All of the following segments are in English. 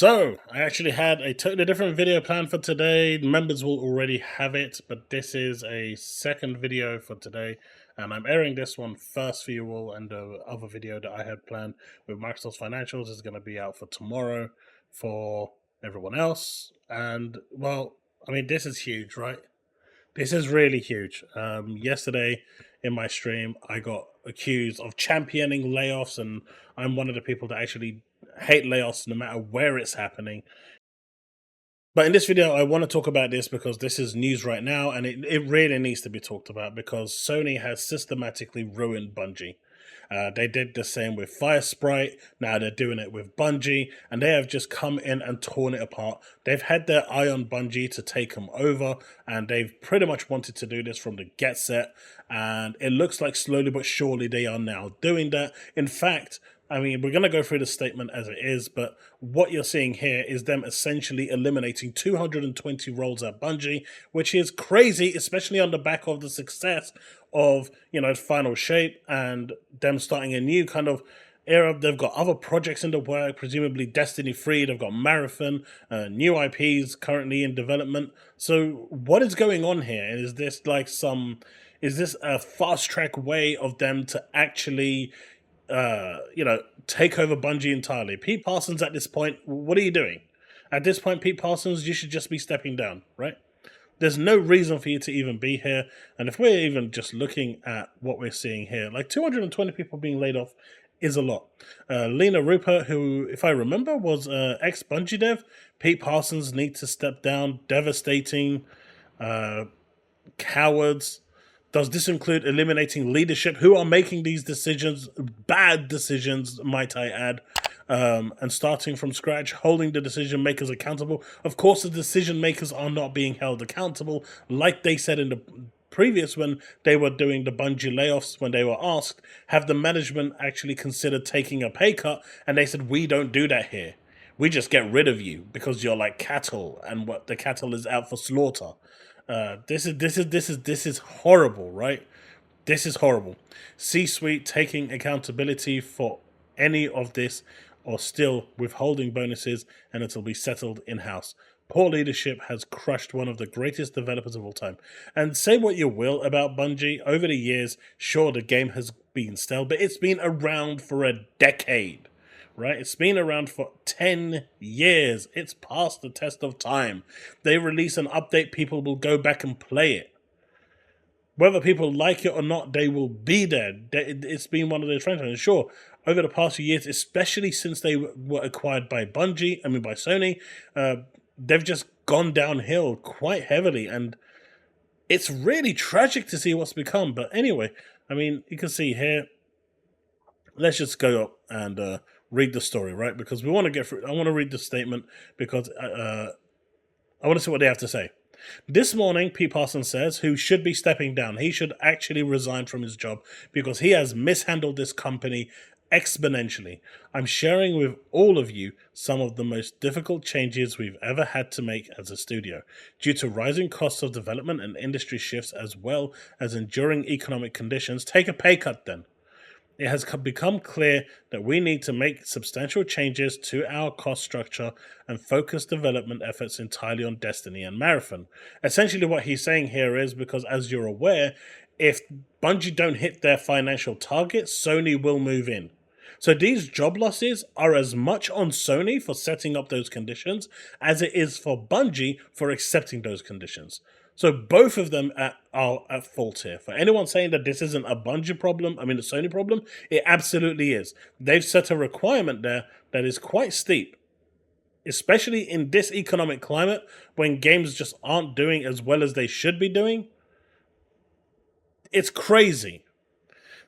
So, I actually had a totally different video planned for today. Members will already have it, but this is a second video for today, and I'm airing this one first for you all, and the other video that I had planned with Microsoft's financials is going to be out for tomorrow for everyone else. And, well, I mean, this is huge, right? This is really huge. Yesterday in my stream, I got accused of championing layoffs, and I'm one of the people that actually hate layoffs no matter where it's happening. But in this video, I want to talk about this because this is news right now, and it really needs to be talked about because Sony has systematically ruined Bungie. They did the same with Firesprite, now they're doing it with Bungie, and they have just come in and torn it apart. They've had their eye on Bungie to take them over, and they've pretty much wanted to do this from the get-set, and it looks like slowly but surely they are now doing that. In fact, I mean, we're going to go through the statement as it is, but what you're seeing here is them essentially eliminating 220 roles at Bungie, which is crazy, especially on the back of the success of, Final Shape and them starting a new kind of era. They've got other projects in the work, presumably Destiny 3, they've got Marathon, new IPs currently in development. So what is going on here? Is this a fast track way of them to actually take over Bungie entirely? Pete Parsons, at this point, what are you doing? At this point, Pete Parsons, you should just be stepping down, right? There's no reason for you to even be here. And if we're even just looking at what we're seeing here, like 220 people being laid off is a lot. Lena Rupert, who, if I remember, was ex-Bungie dev. Pete Parsons needs to step down. Devastating. Cowards. Does this include eliminating leadership who are making these decisions, bad decisions, might I add, and starting from scratch, holding the decision makers accountable? Of course, the decision makers are not being held accountable, like they said in the previous when they were doing the Bungie layoffs, when they were asked, have the management actually considered taking a pay cut? And they said, we don't do that here. We just get rid of you because you're like cattle, and what the cattle is out for slaughter. This is horrible, right? This is horrible. C-suite taking accountability for any of this, or still withholding bonuses, and it'll be settled in-house. Poor leadership has crushed one of the greatest developers of all time. And say what you will about Bungie, over the years, sure, the game has been stale, but it's been around for a decade. Right? It's been around for 10 years. It's passed the test of time. They release an update, people will go back and play it. Whether people like it or not, they will be there. It's been one of those franchises. Sure, over the past few years, especially since they were acquired by by Sony, they've just gone downhill quite heavily. And it's really tragic to see what's become. But anyway, I mean, you can see here. Let's just go up and read the story, right? Because we want to get through. I want to read the statement because I want to see what they have to say. This morning, Pete Parsons says, who should be stepping down. He should actually resign from his job because he has mishandled this company exponentially. I'm sharing with all of you some of the most difficult changes we've ever had to make as a studio. Due to rising costs of development and industry shifts as well as enduring economic conditions, take a pay cut then. It has become clear that we need to make substantial changes to our cost structure and focus development efforts entirely on Destiny and Marathon. Essentially what he's saying here is, because as you're aware, if Bungie don't hit their financial targets, Sony will move in. So these job losses are as much on Sony for setting up those conditions as it is for Bungie for accepting those conditions. So both of them are at fault here. For anyone saying that this isn't a Bungie problem, a Sony problem, it absolutely is. They've set a requirement there that is quite steep, especially in this economic climate when games just aren't doing as well as they should be doing. It's crazy.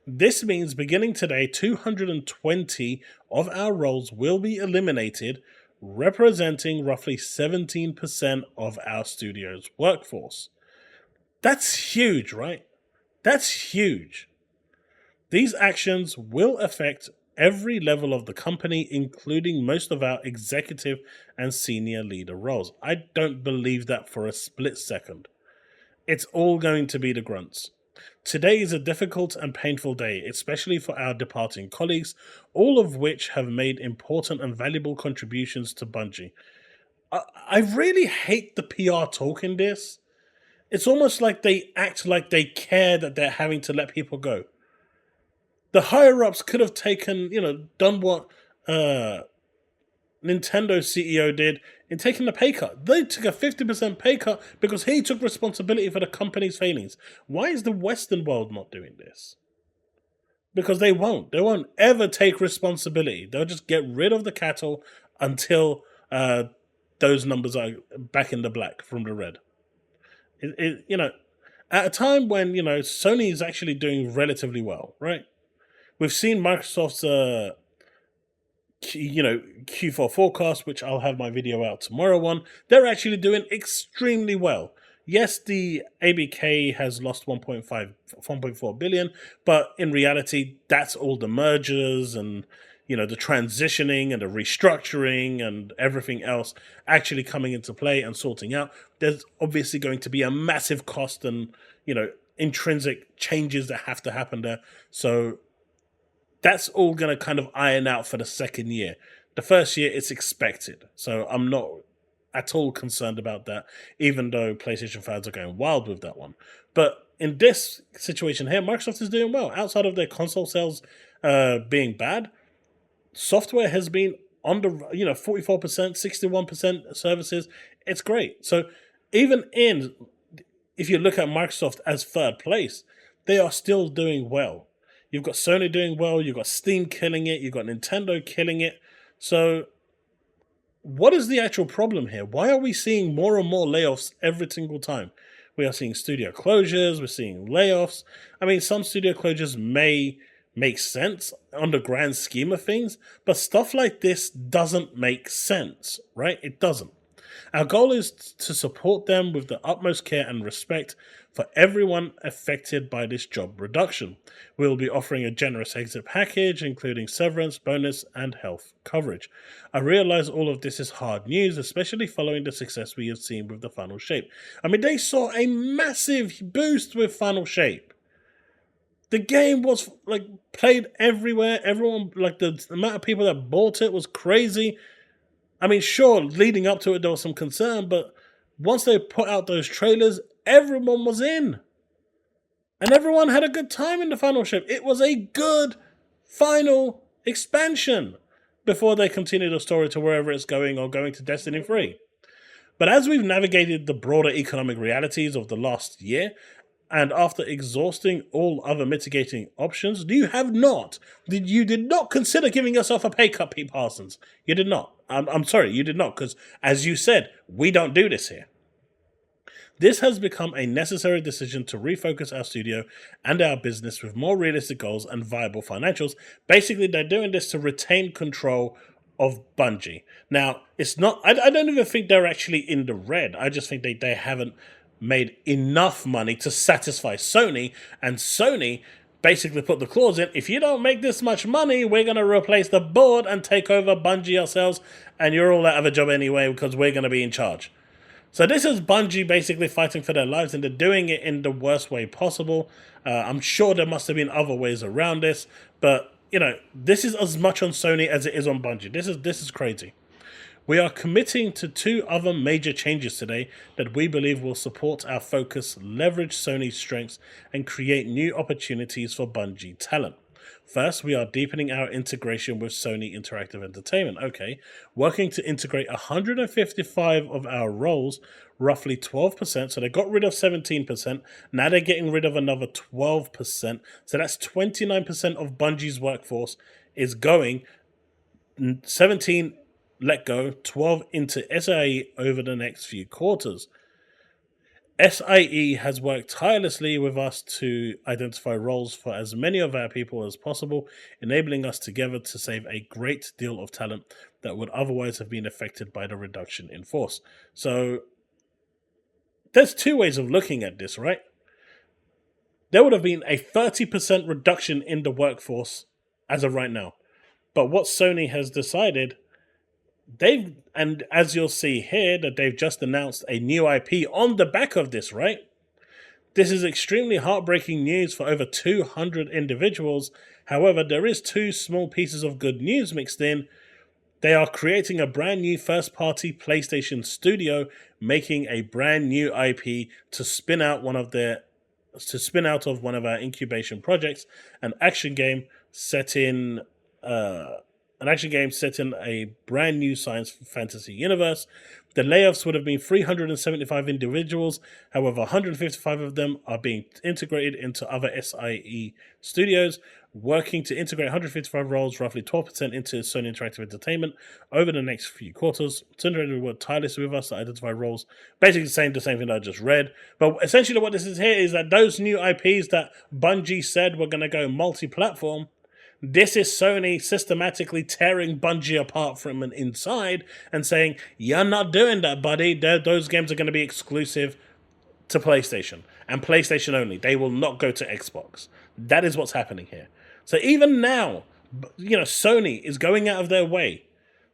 This means beginning today, 220 of our roles will be eliminated, representing roughly 17% of our studio's workforce. That's huge, right? That's huge. These actions will affect every level of the company, including most of our executive and senior leader roles. I don't believe that for a split second. It's all going to be the grunts. Today is a difficult and painful day, especially for our departing colleagues, all of which have made important and valuable contributions to Bungie. I really hate the PR talk in this. It's almost like they act like they care that they're having to let people go. The higher-ups could have taken, done what Nintendo CEO did in taking a pay cut. They took a 50% pay cut because he took responsibility for the company's failings. Why is the Western world not doing this? Because they won't. They won't ever take responsibility. They'll just get rid of the cattle until those numbers are back in the black from the red. At a time when, Sony is actually doing relatively well, right? We've seen Microsoft's Q4 forecast, which I'll have my video out tomorrow on. They're actually doing extremely well. Yes, the ABK has lost 1.4 billion, but in reality, that's all the mergers and the transitioning and the restructuring and everything else actually coming into play and sorting out. There's obviously going to be a massive cost and intrinsic changes that have to happen there. So that's all going to kind of iron out for the second year. The first year, it's expected. So I'm not at all concerned about that, even though PlayStation fans are going wild with that one. But in this situation here, Microsoft is doing well. Outside of their console sales being bad, software has been on the 44%, 61% services. It's great. So even if you look at Microsoft as third place, they are still doing well. You've got Sony doing well, you've got Steam killing it, you've got Nintendo killing it. So what is the actual problem here? Why are we seeing more and more layoffs every single time? We are seeing studio closures, we're seeing layoffs. I mean, some studio closures may make sense on the grand scheme of things, but stuff like this doesn't make sense, right? It doesn't. Our goal is to support them with the utmost care and respect for everyone affected by this job reduction. We will be offering a generous exit package, including severance, bonus, and health coverage. I realize all of this is hard news, especially following the success we have seen with the Final Shape. I mean, they saw a massive boost with Final Shape. The game was played everywhere. Everyone, the amount of people that bought it was crazy. I mean, sure, leading up to it, there was some concern, but once they put out those trailers, everyone was in. And everyone had a good time in the Final Shape. It was a good final expansion before they continue the story to wherever it's going or going to Destiny 3. But as we've navigated the broader economic realities of the last year, and after exhausting all other mitigating options, you did not consider giving yourself a pay cut, Pete Parsons. You did not. I'm sorry, you did not, because as you said, we don't do this here. This has become a necessary decision to refocus our studio and our business with more realistic goals and viable financials. Basically, they're doing this to retain control of Bungie. Now, it's not. I don't even think they're actually in the red. I just think they haven't made enough money to satisfy Sony, and Sony basically put the clause in, if you don't make this much money, we're going to replace the board and take over Bungie ourselves, and you're all out of a job anyway because we're going to be in charge. So this is Bungie basically fighting for their lives, and they're doing it in the worst way possible. I'm sure there must have been other ways around this, but this is as much on Sony as it is on Bungie. This is crazy. We are committing to 2 other major changes today that we believe will support our focus, leverage Sony's strengths, and create new opportunities for Bungie talent. First, we are deepening our integration with Sony Interactive Entertainment. Okay, working to integrate 155 of our roles, roughly 12%. So they got rid of 17%. Now they're getting rid of another 12%. So that's 29% of Bungie's workforce is going. 17 let go, 12 into SIE over the next few quarters. SIE has worked tirelessly with us to identify roles for as many of our people as possible, enabling us together to save a great deal of talent that would otherwise have been affected by the reduction in force. So there's 2 ways of looking at this, right? There would have been a 30% reduction in the workforce as of right now. But what Sony has decided, and as you'll see here, that they've just announced a new IP on the back of this, right? This is extremely heartbreaking news for over 200 individuals. However, there is two small pieces of good news mixed in. They are creating a brand new first-party PlayStation studio, making a brand new IP to spin out of one of our incubation projects, an action game set in a brand new science fantasy universe. The layoffs would have been 375 individuals. However, 155 of them are being integrated into other SIE studios, working to integrate 155 roles, roughly 12% into Sony Interactive Entertainment over the next few quarters. Sundry will work tirelessly with us to identify roles, basically saying the same thing that I just read. But essentially what this is here is that those new IPs that Bungie said were going to go multi-platform, this is Sony systematically tearing Bungie apart from an inside and saying, you're not doing that, buddy. Those games are going to be exclusive to PlayStation and PlayStation only. They will not go to Xbox. That is what's happening here. So even now, Sony is going out of their way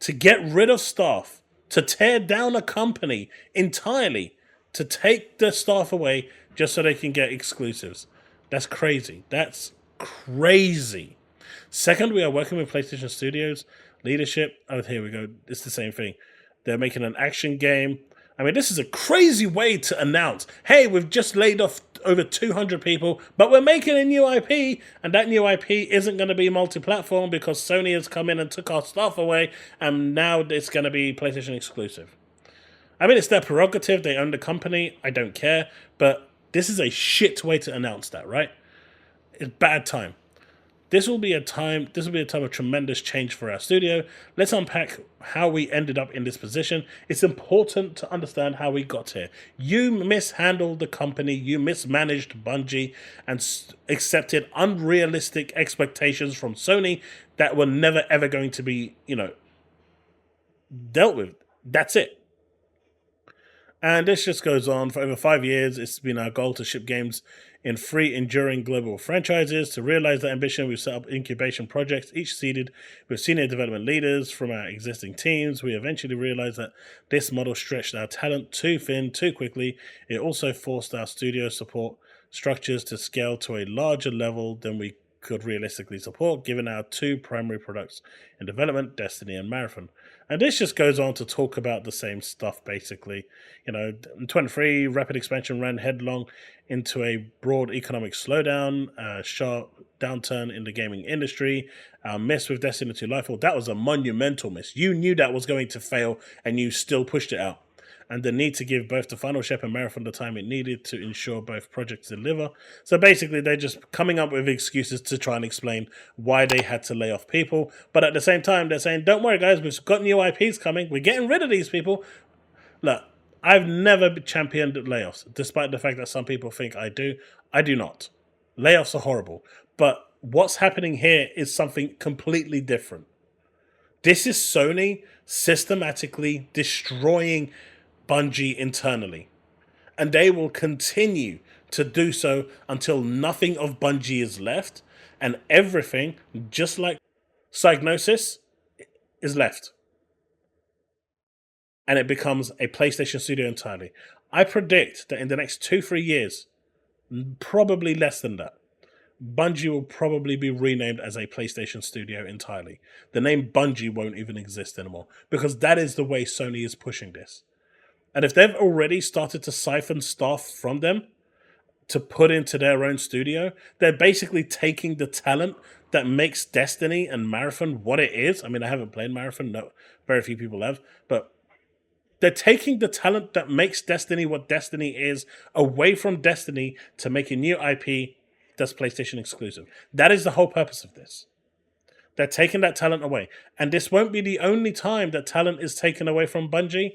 to get rid of staff, to tear down a company entirely, to take the staff away just so they can get exclusives. That's crazy. That's crazy. Second, we are working with PlayStation Studios leadership. Oh, here we go. It's the same thing. They're making an action game. I mean, this is a crazy way to announce, hey, we've just laid off over 200 people, but we're making a new IP, and that new IP isn't going to be multi-platform because Sony has come in and took our stuff away, and now it's going to be PlayStation exclusive. I mean, it's their prerogative. They own the company. I don't care. But this is a shit way to announce that, right? It's bad time. This will be a time of tremendous change for our studio. Let's unpack how we ended up in this position. It's important to understand how we got here. You mishandled the company, you mismanaged Bungie, and accepted unrealistic expectations from Sony that were never ever going to be, dealt with. That's it. And this just goes on for over 5 years. It's been our goal to ship games in 3 enduring global franchises. To realize that ambition, we've set up incubation projects, each seeded with senior development leaders from our existing teams. We eventually realized that this model stretched our talent too thin, too quickly. It also forced our studio support structures to scale to a larger level than we could realistically support, given our 2 primary products in development, Destiny and Marathon. And this just goes on to talk about the same stuff, basically. In 23, rapid expansion ran headlong into a broad economic slowdown, a sharp downturn in the gaming industry. Our miss with Destiny 2 Lightfall, that was a monumental miss. You knew that was going to fail, and you still pushed it out. And the need to give both the Final Shep and Marathon the time it needed to ensure both projects deliver. So basically, they're just coming up with excuses to try and explain why they had to lay off people. But at the same time, they're saying, don't worry, guys, we've got new IPs coming. We're getting rid of these people. Look, I've never championed layoffs, despite the fact that some people think I do. I do not. Layoffs are horrible. But what's happening here is something completely different. This is Sony systematically destroying Bungie internally, and they will continue to do so until nothing of Bungie is left, and everything, just like Cygnus, is left, and it becomes a PlayStation studio entirely. I predict that in the next 2-3 years, probably less than that, Bungie will probably be renamed as a PlayStation studio entirely. The name Bungie won't even exist anymore, because that is the way Sony is pushing this. And if they've already started to siphon staff from them to put into their own studio, they're basically taking the talent that makes Destiny and Marathon what it is. I mean, I haven't played Marathon, no, very few people have, but they're taking the talent that makes Destiny what Destiny is away from Destiny to make a new IP that's PlayStation exclusive. That is the whole purpose of this. They're taking that talent away. And this won't be the only time that talent is taken away from Bungie.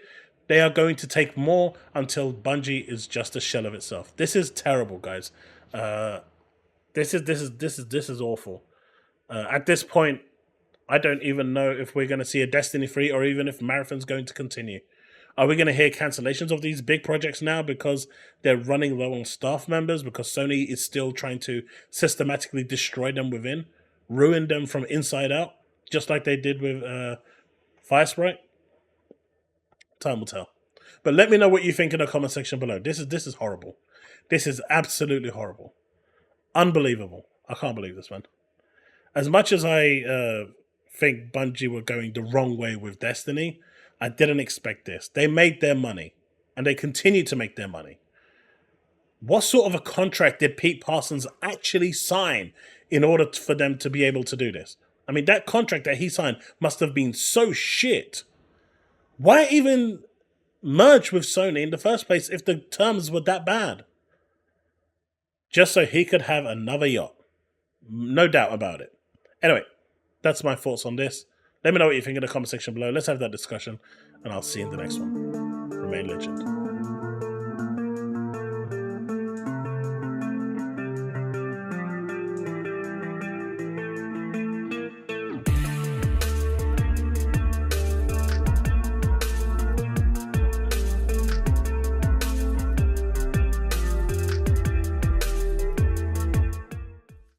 They are going to take more until Bungie is just a shell of itself. This is terrible, guys. This is awful. At this point, I don't even know if we're going to see a Destiny 3 or even if Marathon's going to continue. Are we going to hear cancellations of these big projects now because they're running low on staff members, because Sony is still trying to systematically destroy them within, ruin them from inside out, just like they did with Firesprite? Time will tell. But let me know what you think in the comment section below. This is horrible. This is absolutely horrible. Unbelievable. I can't believe this, man. As much as I think Bungie were going the wrong way with Destiny, I didn't expect this. They made their money, and they continue to make their money. What sort of a contract did Pete Parsons actually sign in order for them to be able to do this? I mean, that contract that he signed must have been so shit. Why even merge with Sony in the first place if the terms were that bad? Just so he could have another yacht. No doubt about it. Anyway, that's my thoughts on this. Let me know what you think in the comment section below. Let's have that discussion, and I'll see you in the next one. Remain legend.